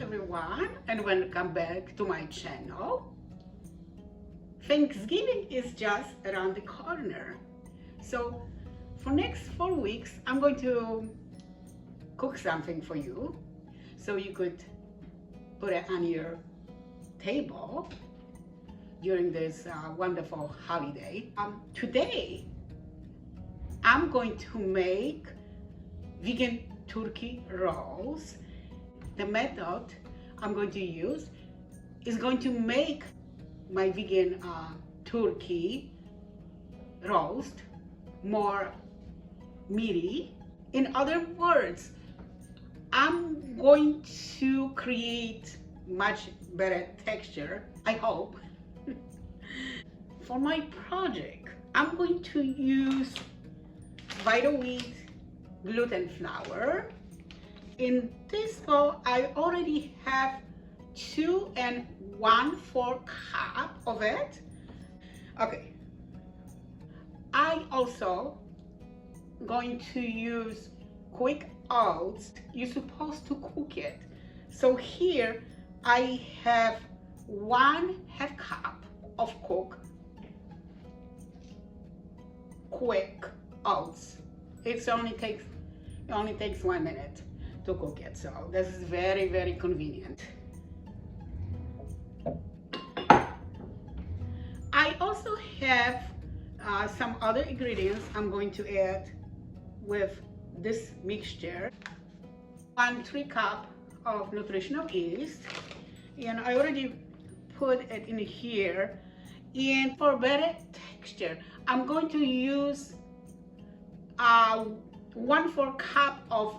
Everyone, and welcome back to my channel. Thanksgiving is just around the corner, so for next 4 weeks I'm going to cook something for you so you could put it on your table during this wonderful holiday. Today I'm going to make vegan turkey rolls. The method I'm going to use is going to make my vegan turkey roast more meaty. In other words, I'm going to create much better texture, I hope. For my project, I'm going to use vital wheat gluten flour. In this bowl, I already have 2 1/4 cup of it. Okay. I also going to use quick oats. You're supposed to cook it. So here I have 1/2 cup of quick oats. It only takes 1 minute to cook it, so this is very, very convenient. I also have some other ingredients I'm going to add with this mixture. 1/3 cup of nutritional yeast, and I already put it in here. And for better texture, I'm going to use 1/4 cup of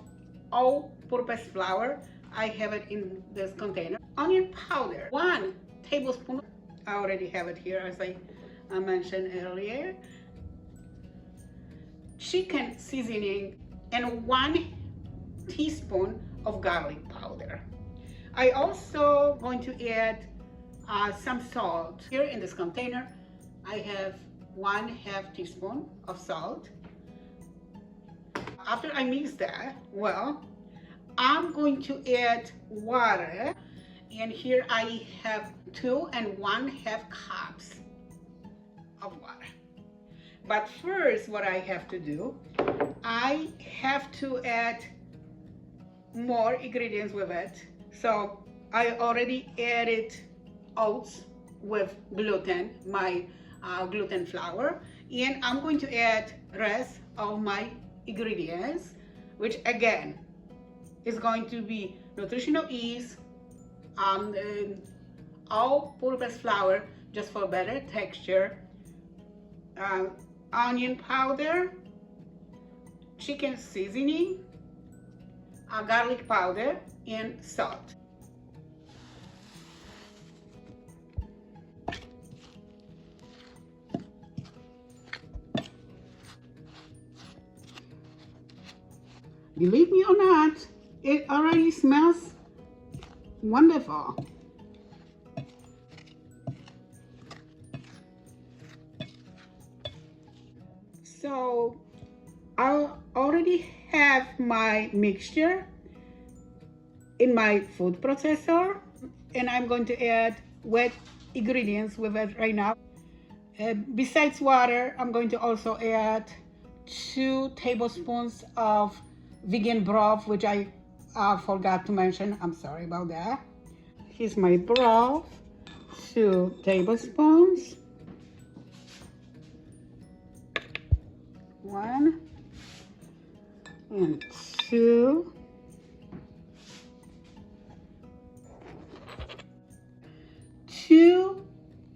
all-purpose flour. I have it in this container. Onion powder, 1 tablespoon. I already have it here, as I mentioned earlier. Chicken seasoning, and 1 teaspoon of garlic powder. I also going to add some salt. Here in this container, I have 1/2 teaspoon of salt. After I mix that well, I'm going to add water, and here I have 2 1/2 cups of water. But first, what I have to do, I have to add more ingredients with it. So I already added oats with gluten, my gluten flour, and I'm going to add rest of my ingredients, which again is going to be nutritional yeast, all-purpose flour just for better texture, onion powder, chicken seasoning, garlic powder, and salt. Believe me or not, it already smells wonderful. So I already have my mixture in my food processor, and I'm going to add wet ingredients with it right now. Besides water, I'm going to also add 2 tablespoons of vegan broth, which I forgot to mention. I'm sorry about that. Here's my broth, 2 tablespoons. 1 and 2. 2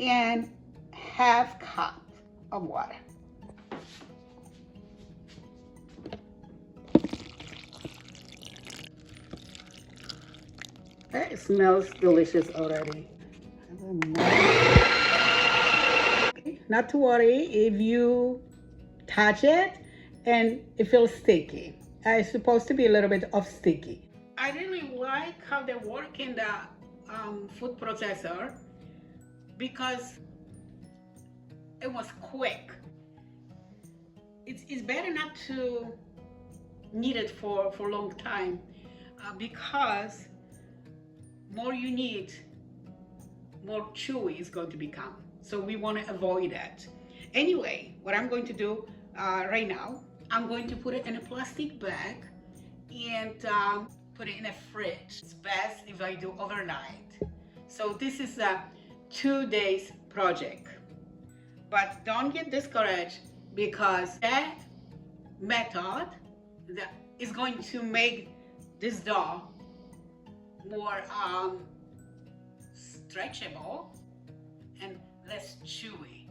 1/2 cup of water. It smells delicious already. Okay. not to worry if you touch it and it feels sticky. It's supposed to be a little bit of sticky. I really like how they work in the food processor because it was quick. It's better not to knead it for a long time because more you knead, more chewy it's going to become. So we want to avoid that. Anyway, what I'm going to do right now, I'm going to put it in a plastic bag and put it in a fridge. It's best if I do overnight. So this is a 2 days project. But don't get discouraged because that method that is going to make this dough more stretchable and less chewy.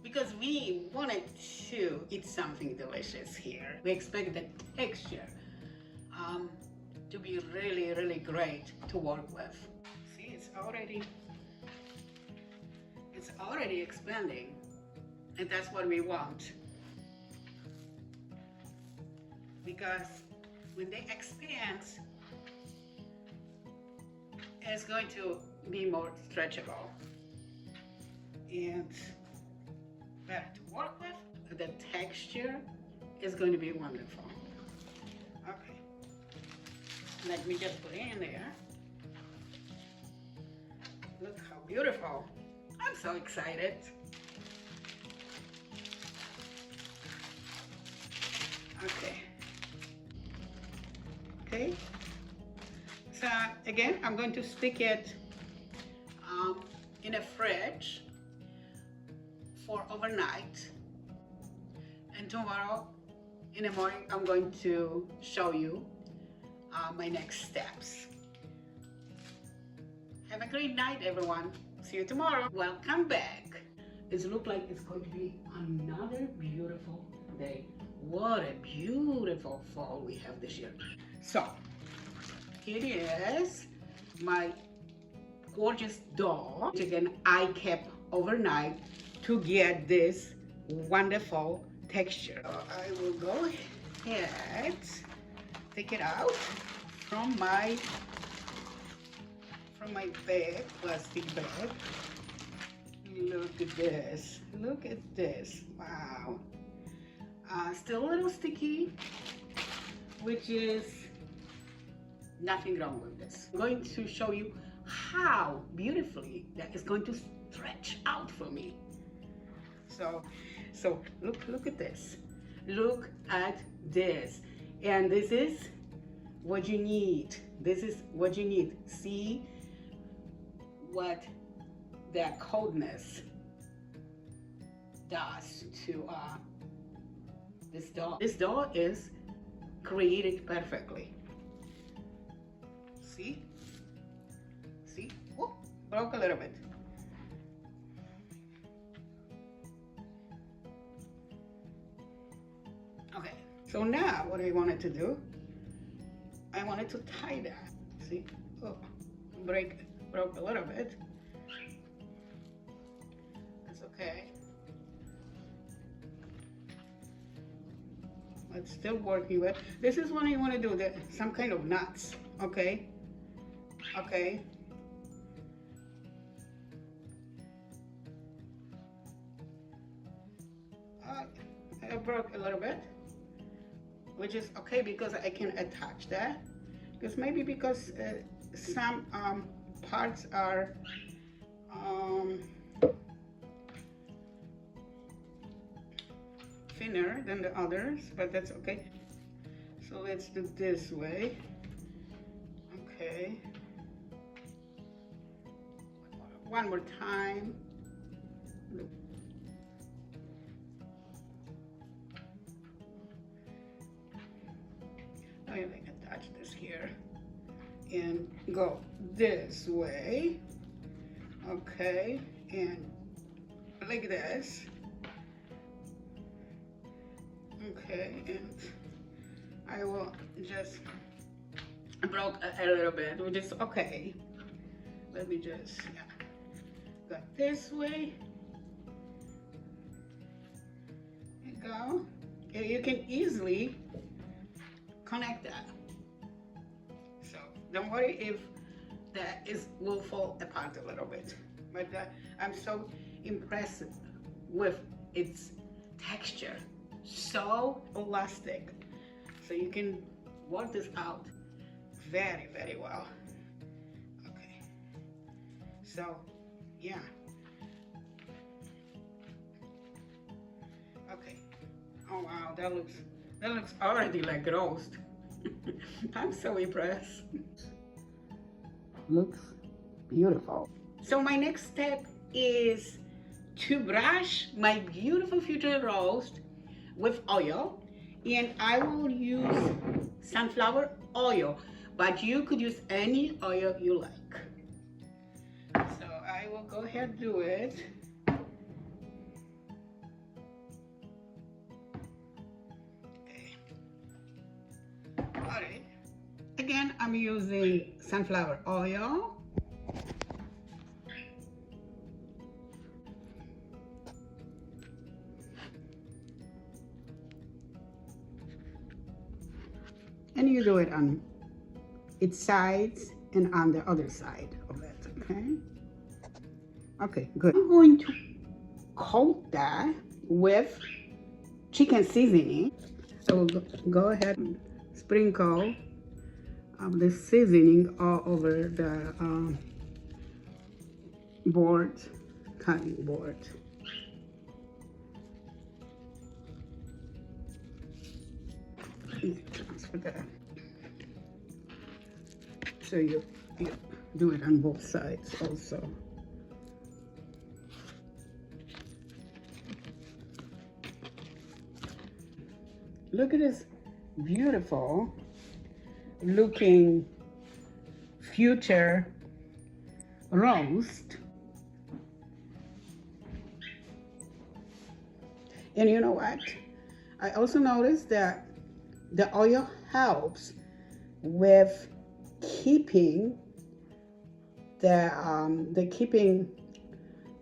Because we wanted to eat something delicious here. We expect the texture to be really, really great to work with. See, it's already expanding, and that's what we want. Because when they expand, it's going to be more stretchable and better to work with. The texture is going to be wonderful. Okay, let me just put it in there. Look how beautiful. I'm so excited. Okay. So again, I'm going to stick it in a fridge for overnight. And tomorrow in the morning, I'm going to show you my next steps. Have a great night, everyone. See you tomorrow. Welcome back. It looks like it's going to be another beautiful day. What a beautiful fall we have this year. So, here is my gorgeous dough. Which again, I kept overnight to get this wonderful texture. So I will go ahead, take it out from my bag, plastic bag. Look at this. Look at this. Wow. Still a little sticky, which is nothing wrong with this. I'm going to show you how beautifully that is going to stretch out for me. So look at this. Look at this. And this is what you need. This is what you need. See what that coldness does to this dough. This dough is created perfectly. See? See? Oh, broke a little bit. Okay, so now what I wanted to do, I wanted to tie that. See? Oh, broke a little bit. That's okay. It's still working with. This is what I want to do, some kind of knots, okay? Okay. I broke a little bit, which is okay because I can attach that. Because maybe because some parts are thinner than the others, but that's okay. So let's do this way. Okay. One more time. I can attach this here and go this way. Okay, and like this. Okay, and I will just broke a little bit, which is okay. Let me just go this way go. You can easily connect that. So don't worry if that will fall apart a little bit. But I'm so impressed with its texture. So elastic. So you can work this out very, very well. Okay. So, yeah. Okay. Oh wow, that looks already like roast. I'm so impressed. Looks beautiful. So my next step is to brush my beautiful future roast with oil, and I will use sunflower oil, but you could use any oil you like. So I will go ahead and do it. Okay. All right. Again, I'm using sunflower oil. And you do it on its sides and on the other side of it, okay? Okay, good. I'm going to coat that with chicken seasoning. So we'll go ahead and sprinkle the seasoning all over the cutting board. Transfer that. So you do it on both sides also. Look at this beautiful looking future roast. And you know what? I also noticed that the oil helps with keeping keeping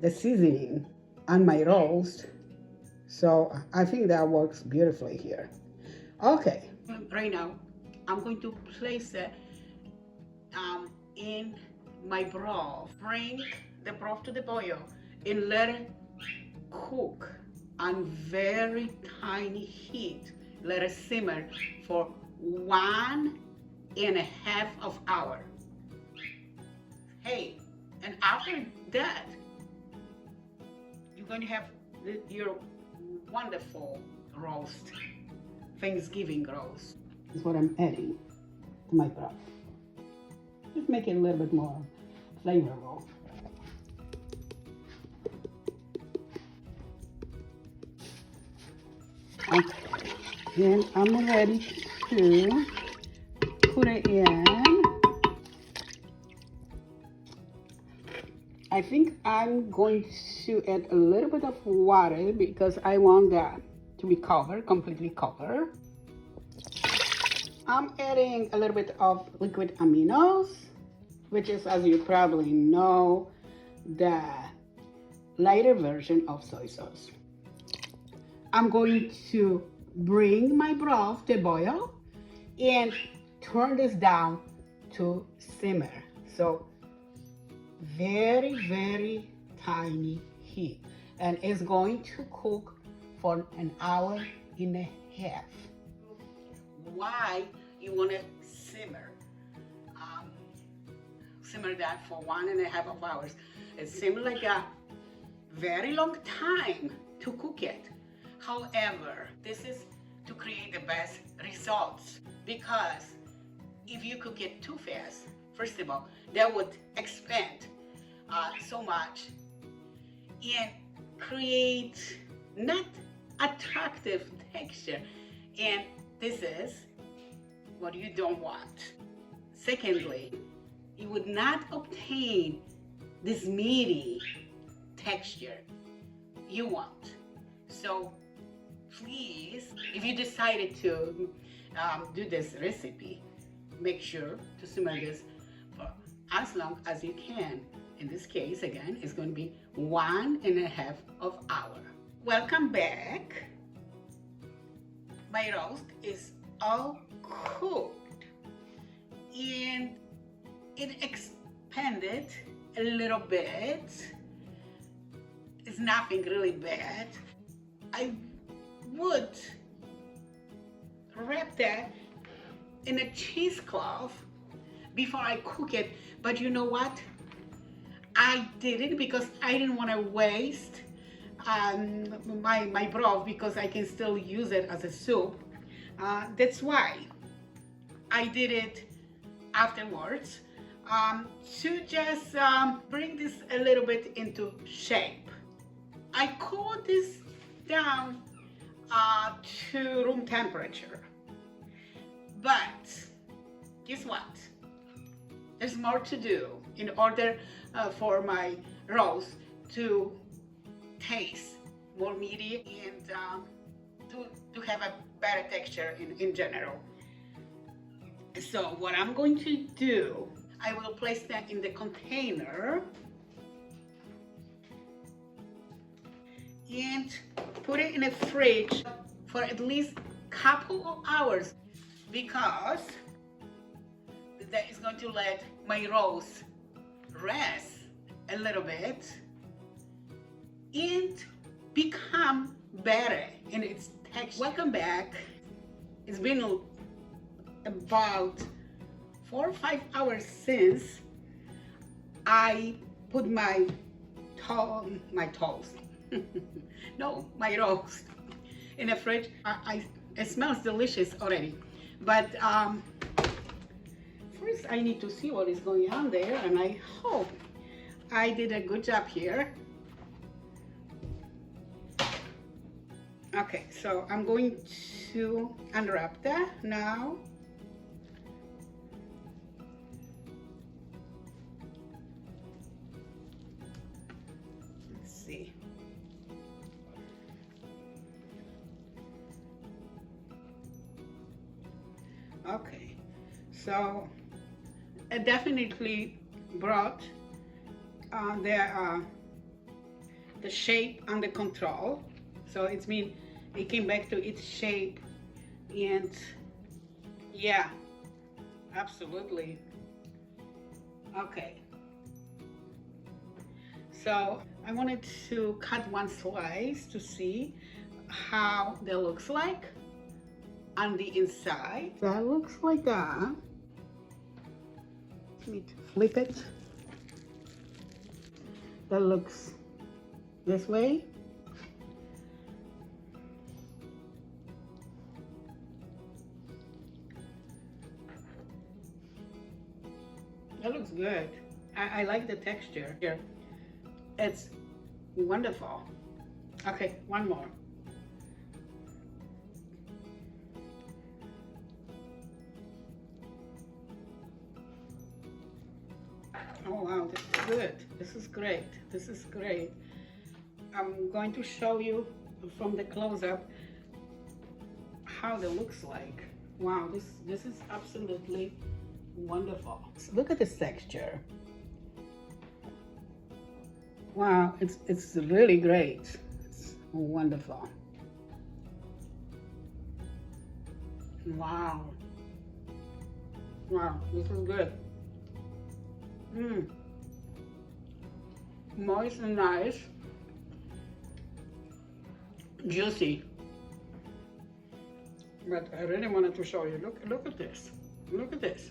the seasoning on my roast. So I think that works beautifully here. Okay, right now I'm going to place it in my broth. Bring the broth to the boil and let it cook on very tiny heat. Let it simmer for 1.5 hours. Hey, and after that, you're going to have your wonderful roast, Thanksgiving roast. This is what I'm adding to my broth. Just make it a little bit more flavorful. Okay, then I'm ready to put it in. I think I'm going to add a little bit of water because I want that to be covered, completely covered. I'm adding a little bit of liquid aminos, which is, as you probably know, the lighter version of soy sauce. I'm going to bring my broth to boil and turn this down to simmer. So very, very tiny heat, and it's going to cook for 1.5 hours. Why you want to simmer that for 1.5 hours? It seems like a very long time to cook it. However, this is to create the best results, because if you cook it too fast, first of all, that would expand so much and create not attractive texture, and this is what you don't want. Secondly, you would not obtain this meaty texture you want. So please, if you decided to do this recipe, make sure to simmer this for as long as you can. In this case, again, it's going to be 1.5 hours. Welcome back. my roast is all cooked and it expanded a little bit. It's nothing really bad. I would wrap that in a cheesecloth before I cook it, but you know what? I did it because I didn't want to waste my broth, because I can still use it as a soup. That's why I did it afterwards, to just bring this a little bit into shape. I cooled this down to room temperature, but guess what? There's more to do in order for my roast to taste more meaty and to have a better texture in general. So what I'm going to do, I will place that in the container and put it in the fridge for at least a couple of hours, because that is going to let my roast rest a little bit and become better in its texture. Welcome back. It's been about 4 or 5 hours since I put my toast no, my roast in the fridge. It smells delicious already, but first I need to see what is going on there, and I hope I did a good job here. Okay, so I'm going to unwrap that now. Let's see. Okay, so it definitely brought the shape under control. So it's mean it came back to its shape, and yeah, absolutely. Okay, so I wanted to cut one slice to see how that looks like on the inside. That looks like that. Let me flip it. That looks this way. That looks good. I like the texture here. It's wonderful. Okay, one more. Oh wow, this is good. This is great. This is great. I'm going to show you from the close-up how that looks like. Wow, this is absolutely wonderful. Look at this texture. Wow, it's really great. It's wonderful. Wow. Wow, this is good. Moist and nice. Juicy. But I really wanted to show you. Look at this. Look at this.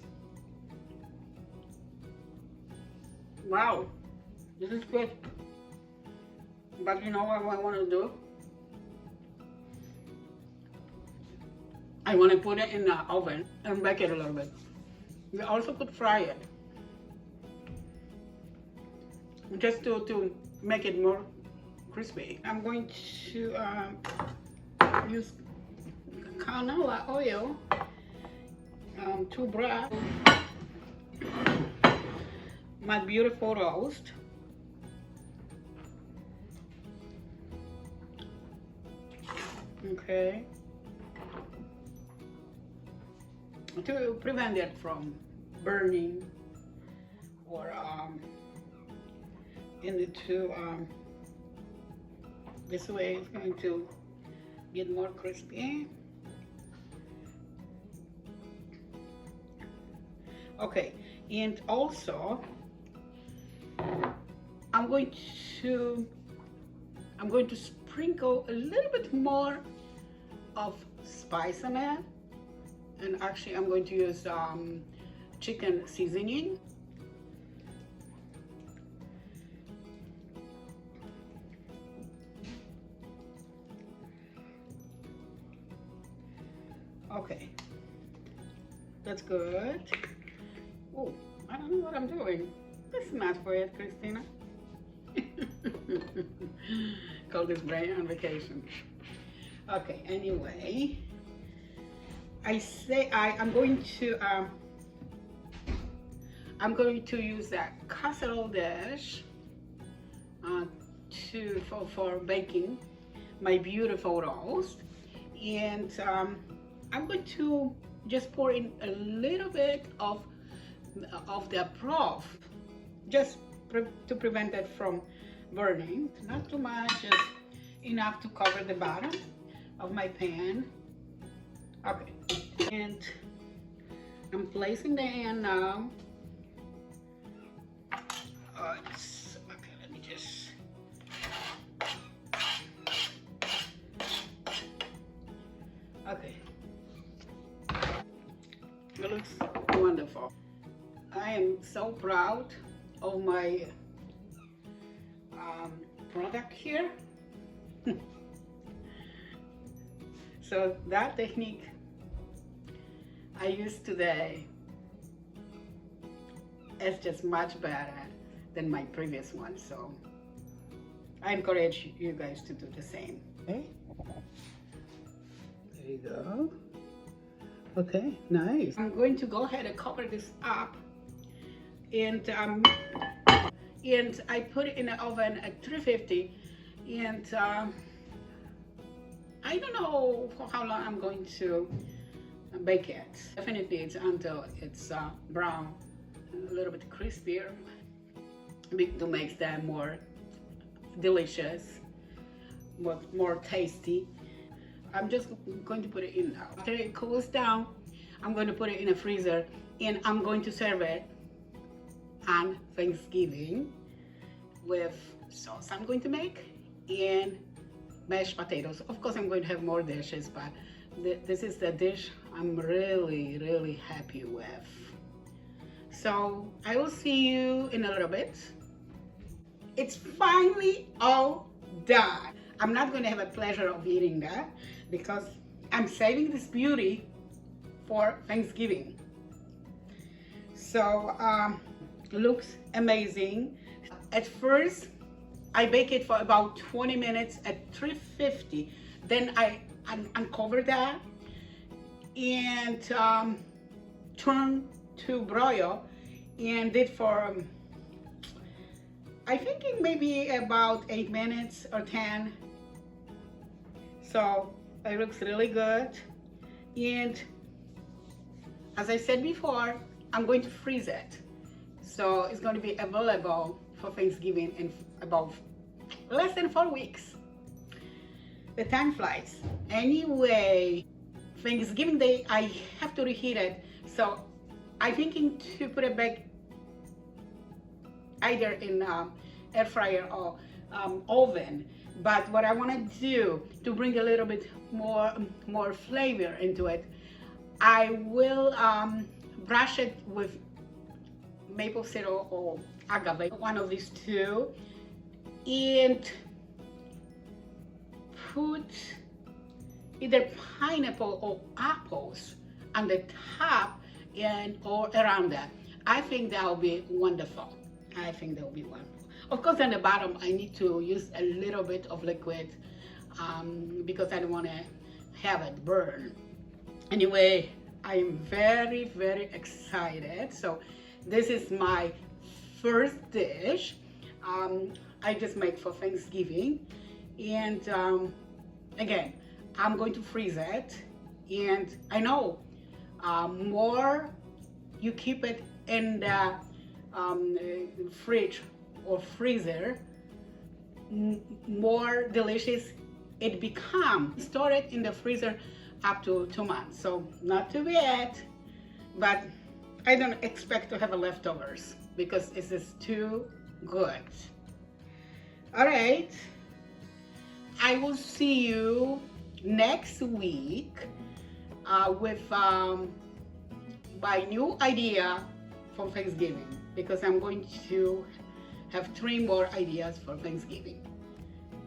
Wow, this is good. But you know what I want to do? I want to put it in the oven and bake it a little bit. We also could fry it, just to make it more crispy. I'm going to use canola oil to broth my beautiful roast. Okay, to prevent it from burning or into this way it's going to get more crispy. Okay, and also I'm going to sprinkle a little bit more of spice on it, and actually I'm going to use chicken seasoning. Okay, that's good. Oh, I don't know what I'm doing. That's not for it, Christina. Call this brain on vacation. Okay, anyway, I'm going to use that casserole dish for baking my beautiful roast, and I'm going to just pour in a little bit of the broth, just to prevent it from burning. Not too much, just enough to cover the bottom of my pan. Okay, and I'm placing the hand now. Okay, let me just. Okay, it looks wonderful. I am so proud of my product here. So that technique I used today is just much better than my previous one. So I encourage you guys to do the same. Okay, there you go. Okay, nice. I'm going to go ahead and cover this up, and I put it in the oven at 350, and I don't know for how long I'm going to bake it. Definitely it's until it's brown, a little bit crispier, to make them more delicious, more tasty. I'm just going to put it in now. After it cools down, I'm going to put it in a freezer, and I'm going to serve it on Thanksgiving with sauce I'm going to make and mashed potatoes. Of course, I'm going to have more dishes, but this is the dish I'm really happy with. So I will see you in a little bit. It's finally all done. I'm not going to have a pleasure of eating that because I'm saving this beauty for Thanksgiving. So looks amazing. At first I bake it for about 20 minutes at 350. Then I uncover that and turn to broil, and did for I think it maybe about 8 minutes or 10. So it looks really good. And as I said before, I'm going to freeze it. So it's going to be available for Thanksgiving in about less than 4 weeks. The time flies. Anyway, Thanksgiving Day, I have to reheat it. So I'm thinking to put it back either in air fryer or oven. But what I want to do to bring a little bit more flavor into it, I will brush it with maple syrup or agave, one of these two, and put either pineapple or apples on the top and or around that. I think that will be wonderful. I think that will be wonderful. Of course, on the bottom, I need to use a little bit of liquid because I don't want to have it burn. Anyway, I'm very excited. So this is my first dish I just made for Thanksgiving, and again, I'm going to freeze it. And I know more you keep it in the fridge or freezer, more delicious it becomes. Store it in the freezer up to 2 months, so not too bad, but I don't expect to have leftovers because this is too good. All right, I will see you next week with my new idea for Thanksgiving, because I'm going to have 3 more ideas for Thanksgiving.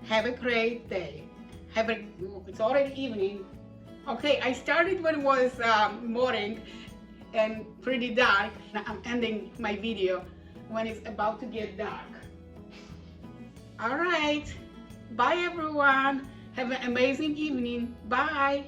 Have a great day. It's already evening. Okay, I started when it was morning and pretty dark. Now I'm ending my video when it's about to get dark. All right, bye everyone. Have an amazing evening. Bye.